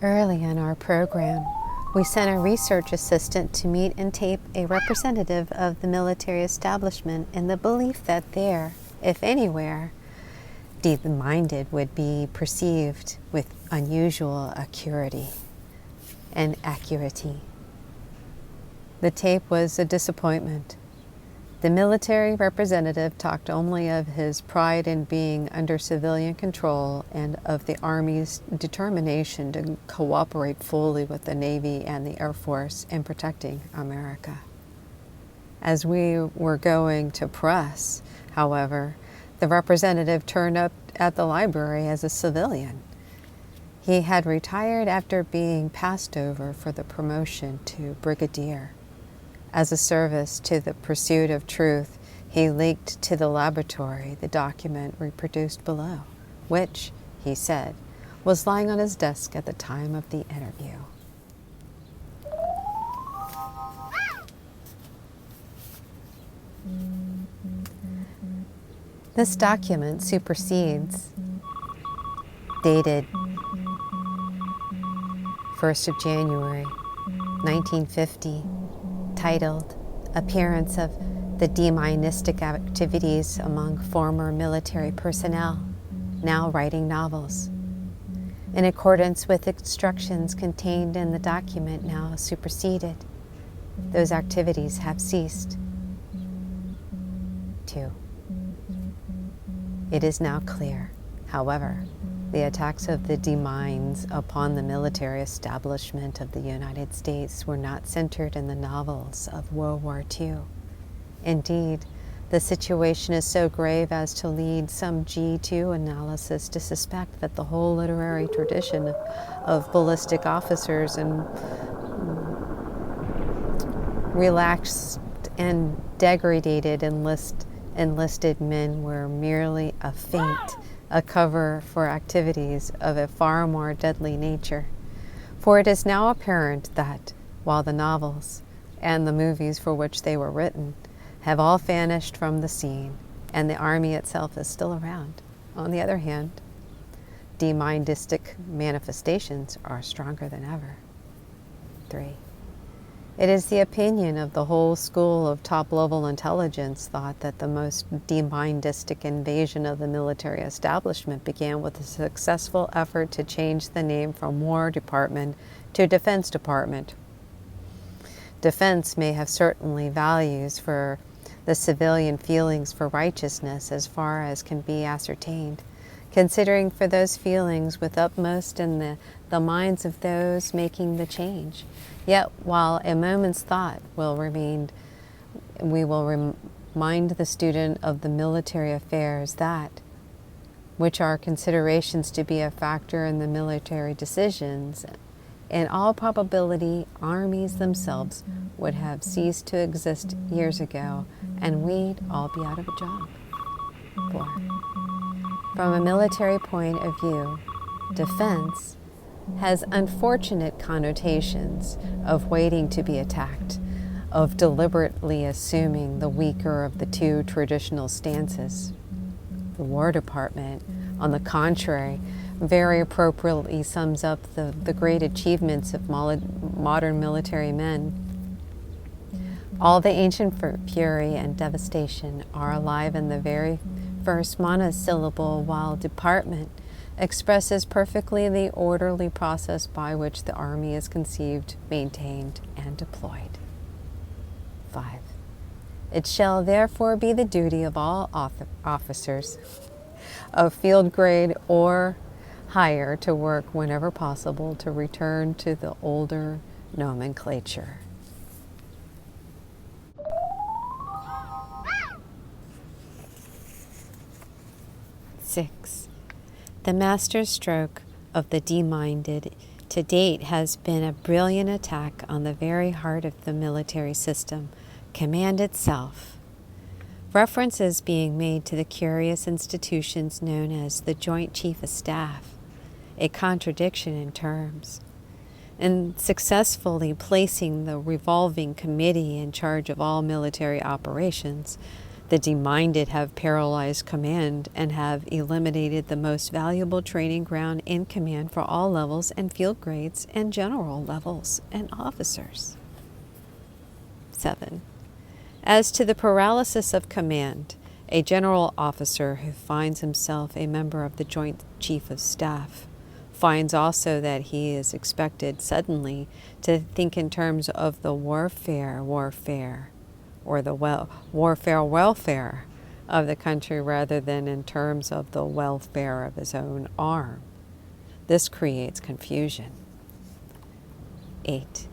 Early in our program, we sent a research assistant to meet and tape a representative of the military establishment in the belief that there, if anywhere, deep-minded would be perceived with unusual acuity and accuracy. The tape was a disappointment. The military representative talked only of his pride in being under civilian control and of the Army's determination to cooperate fully with the Navy and the Air Force in protecting America. As we were going to press, however, the representative turned up at the library as a civilian. He had retired after being passed over for the promotion to brigadier. As a service to the pursuit of truth, he leaked to the laboratory the document reproduced below, which, he said, was lying on his desk at the time of the interview. This document supersedes, dated 1st of January, 1950, titled Appearance of the Demindistic Activities Among Former Military Personnel, Now Writing Novels. In accordance with instructions contained in the document now superseded, those activities have ceased. 2. It is now clear, however, the attacks of the Deminds upon the military establishment of the United States were not centered in the novels of World War II. Indeed, the situation is so grave as to lead some G2 analysis to suspect that the whole literary tradition of ballistic officers and relaxed and degraded enlisted men were merely a feint, a cover for activities of a far more deadly nature. For it is now apparent that, while the novels, and the movies for which they were written, have all vanished from the scene, and the Army itself is still around, on the other hand, demindistic manifestations are stronger than ever. 3. It is the opinion of the whole school of top-level intelligence thought that the most demindistic invasion of the military establishment began with a successful effort to change the name from War Department to Defense Department. Defense may have certainly values for the civilian feelings for righteousness as far as can be ascertained, considering for those feelings with utmost in the minds of those making the change. Yet, while a moment's thought will remain, we will remind the student of the military affairs that, which are considerations to be a factor in the military decisions, in all probability, armies themselves would have ceased to exist years ago, and we'd all be out of a job. 4. From a military point of view, defense has unfortunate connotations of waiting to be attacked, of deliberately assuming the weaker of the two traditional stances. The War Department, on the contrary, very appropriately sums up the great achievements of modern military men. All the ancient fury and devastation are alive in the very first monosyllable, while department expresses perfectly the orderly process by which the Army is conceived, maintained, and deployed. 5. It shall therefore be the duty of all officers of field grade or higher to work whenever possible to return to the older nomenclature. Six. The master stroke of the deminded to date has been a brilliant attack on the very heart of the military system, command itself. References being made to the curious institutions known as the Joint Chief of Staff, a contradiction in terms, and successfully placing the revolving committee in charge of all military operations, The deminded have paralyzed command and have eliminated the most valuable training ground in command for all levels and field grades and general levels and officers. 7. As to the paralysis of command, a general officer who finds himself a member of the Joint Chief of Staff finds also that he is expected suddenly to think in terms of the warfare, or the welfare of the country rather than in terms of the welfare of his own arm. This creates confusion. 8.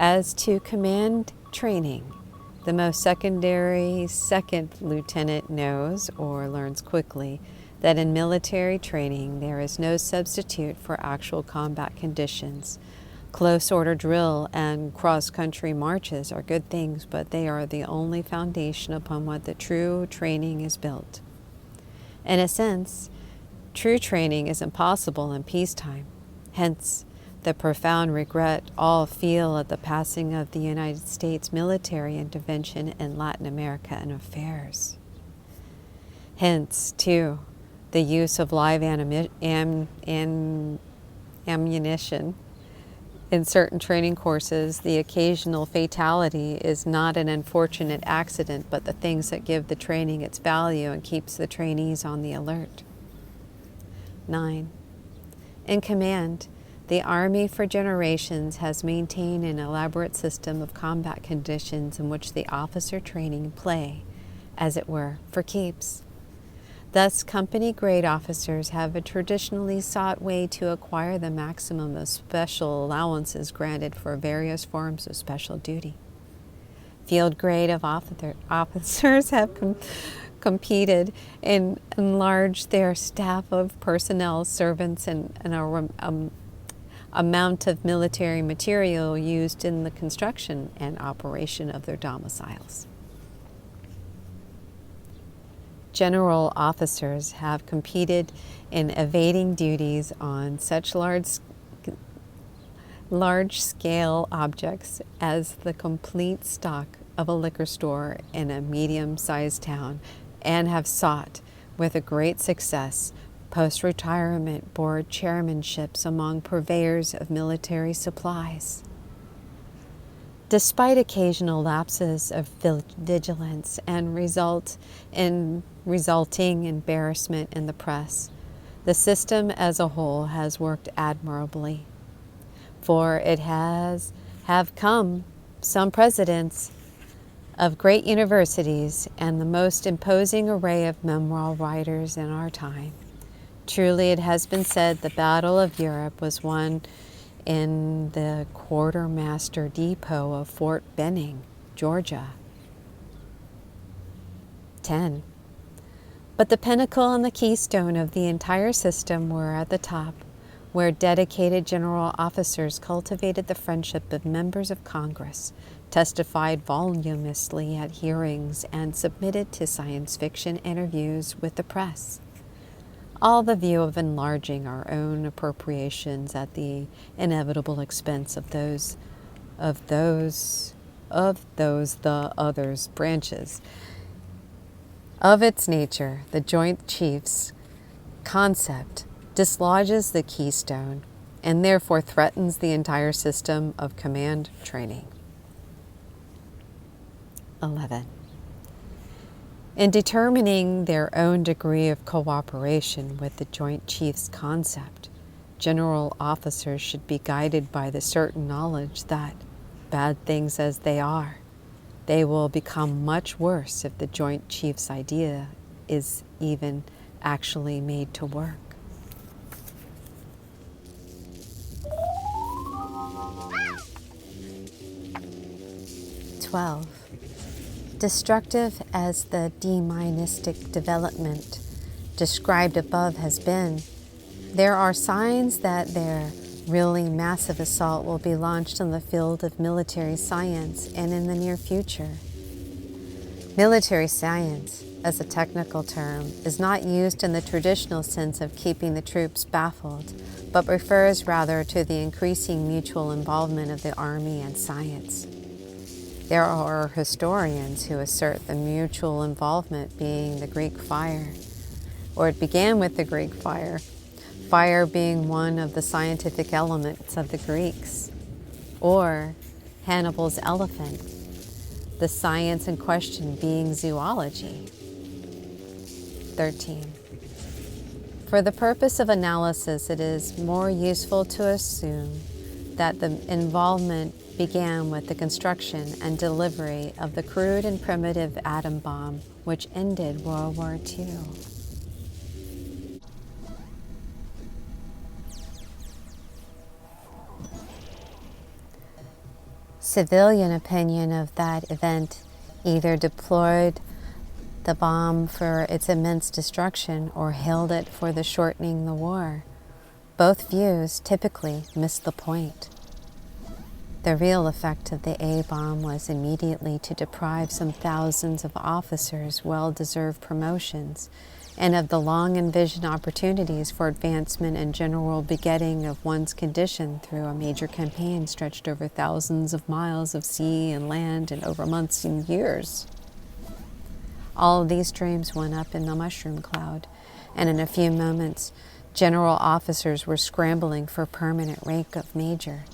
As to command training, the most secondary second lieutenant knows or learns quickly that in military training there is no substitute for actual combat conditions. Close order drill and cross-country marches are good things, but they are the only foundation upon what the true training is built. In a sense, true training is impossible in peacetime. Hence, the profound regret all feel at the passing of the United States military intervention in Latin America and affairs. Hence, too, the use of live ammunition in certain training courses. The occasional fatality is not an unfortunate accident, but the things that give the training its value and keeps the trainees on the alert. 9. In command, the Army for generations has maintained an elaborate system of combat conditions in which the officer training play, as it were, for keeps. Thus, company-grade officers have a traditionally sought way to acquire the maximum of special allowances granted for various forms of special duty. Field-grade of officers have competed and enlarged their staff of personnel, servants, and amount of military material used in the construction and operation of their domiciles. General officers have competed in evading duties on such large-scale objects as the complete stock of a liquor store in a medium-sized town, and have sought, with a great success, post-retirement board chairmanships among purveyors of military supplies. Despite occasional lapses of vigilance and resulting embarrassment in the press, the system as a whole has worked admirably, for it have come some presidents of great universities and the most imposing array of memoir writers in our time. Truly, it has been said the Battle of Europe was won in the quartermaster depot of Fort Benning, Georgia. 10. But the pinnacle and the keystone of the entire system were at the top, where dedicated general officers cultivated the friendship of members of Congress, testified voluminously at hearings, and submitted to science fiction interviews with the press. All the view of enlarging our own appropriations at the inevitable expense of the others branches of its nature. The Joint Chiefs concept dislodges the keystone and therefore threatens the entire system of command training. 11. In determining their own degree of cooperation with the Joint Chiefs concept, general officers should be guided by the certain knowledge that, bad things as they are, they will become much worse if the Joint Chiefs idea is even actually made to work. 12. Destructive as the demonistic development described above has been, there are signs that their really massive assault will be launched on the field of military science and in the near future. Military science, as a technical term, is not used in the traditional sense of keeping the troops baffled, but refers rather to the increasing mutual involvement of the Army and science. There are historians who assert the mutual involvement being the Greek fire, or it began with the Greek fire, fire being one of the scientific elements of the Greeks, or Hannibal's elephant, the science in question being zoology. 13. For the purpose of analysis, it is more useful to assume that the involvement began with the construction and delivery of the crude and primitive atom bomb, which ended World War II. Civilian opinion of that event either deplored the bomb for its immense destruction or hailed it for the shortening the war. Both views typically miss the point. The real effect of the A-bomb was immediately to deprive some thousands of officers well-deserved promotions and of the long-envisioned opportunities for advancement and general begetting of one's condition through a major campaign stretched over thousands of miles of sea and land and over months and years. All of these dreams went up in the mushroom cloud, and in a few moments, general officers were scrambling for permanent rank of major.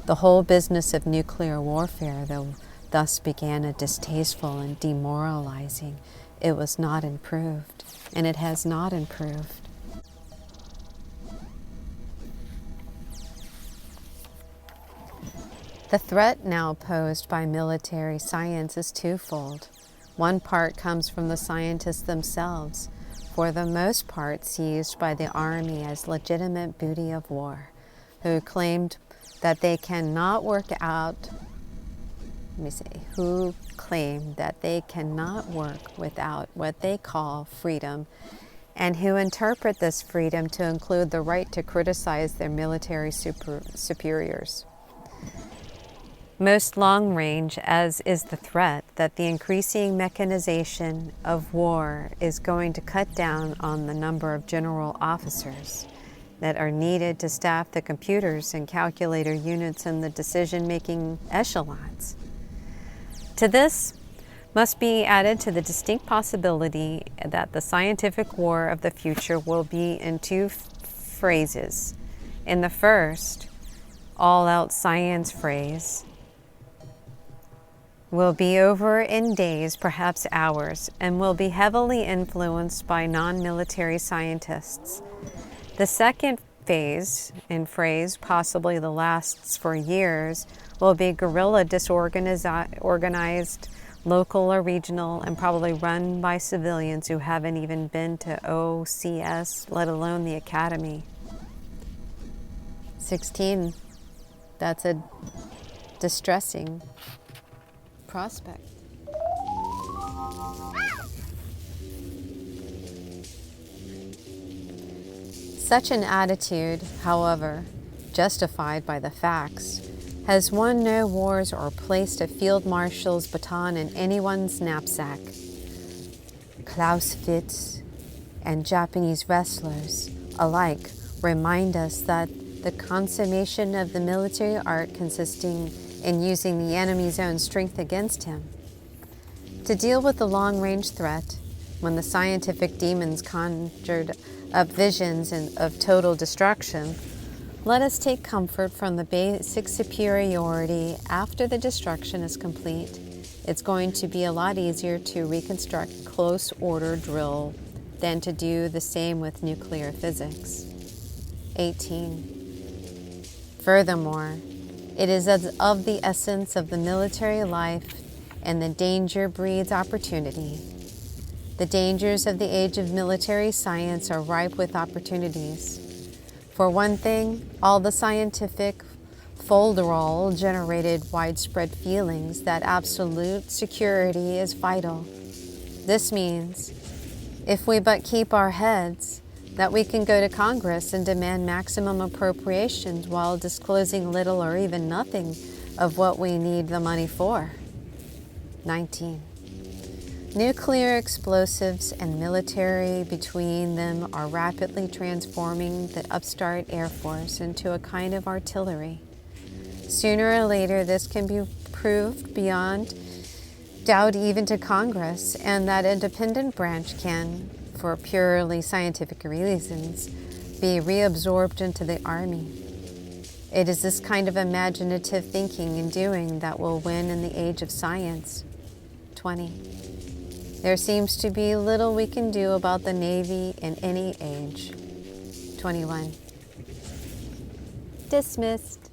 The whole business of nuclear warfare, though, thus began a distasteful and demoralizing. It was not improved, and it has not improved. The threat now posed by military science is twofold. One part comes from the scientists themselves, for the most part seized by the army as legitimate booty of war, who claimed that they cannot work without what they call freedom, and who interpret this freedom to include the right to criticize their military superiors. Most long range, as is the threat that the increasing mechanization of war is going to cut down on the number of general officers that are needed to staff the computers and calculator units in the decision-making echelons. To this must be added to the distinct possibility that the scientific war of the future will be in two phases. In the first, all-out science phase will be over in days, perhaps hours, and will be heavily influenced by non-military scientists. The second phase, in phrase possibly the lasts for years, will be guerrilla disorganized, local or regional, and probably run by civilians who haven't even been to OCS, let alone the academy. 16. That's a distressing prospect. Such an attitude, however, justified by the facts, has won no wars or placed a field marshal's baton in anyone's knapsack. Clausewitz and Japanese wrestlers alike remind us that the consummation of the military art consisting in using the enemy's own strength against him. To deal with the long-range threat, when the scientific demons conjured up visions of total destruction, let us take comfort from the basic superiority. After the destruction is complete, it's going to be a lot easier to reconstruct close order drill than to do the same with nuclear physics. 18. Furthermore, it is of the essence of the military life, and the danger breeds opportunity. The dangers of the age of military science are ripe with opportunities. For one thing, all the scientific folderol generated widespread feelings that absolute security is vital. This means, if we but keep our heads, that we can go to Congress and demand maximum appropriations while disclosing little or even nothing of what we need the money for. 19. Nuclear explosives and military between them are rapidly transforming the upstart Air Force into a kind of artillery. Sooner or later, this can be proved beyond doubt even to Congress, and that independent branch can, for purely scientific reasons, be reabsorbed into the Army. It is this kind of imaginative thinking and doing that will win in the age of science. 20. There seems to be little we can do about the Navy in any age. 21. Dismissed.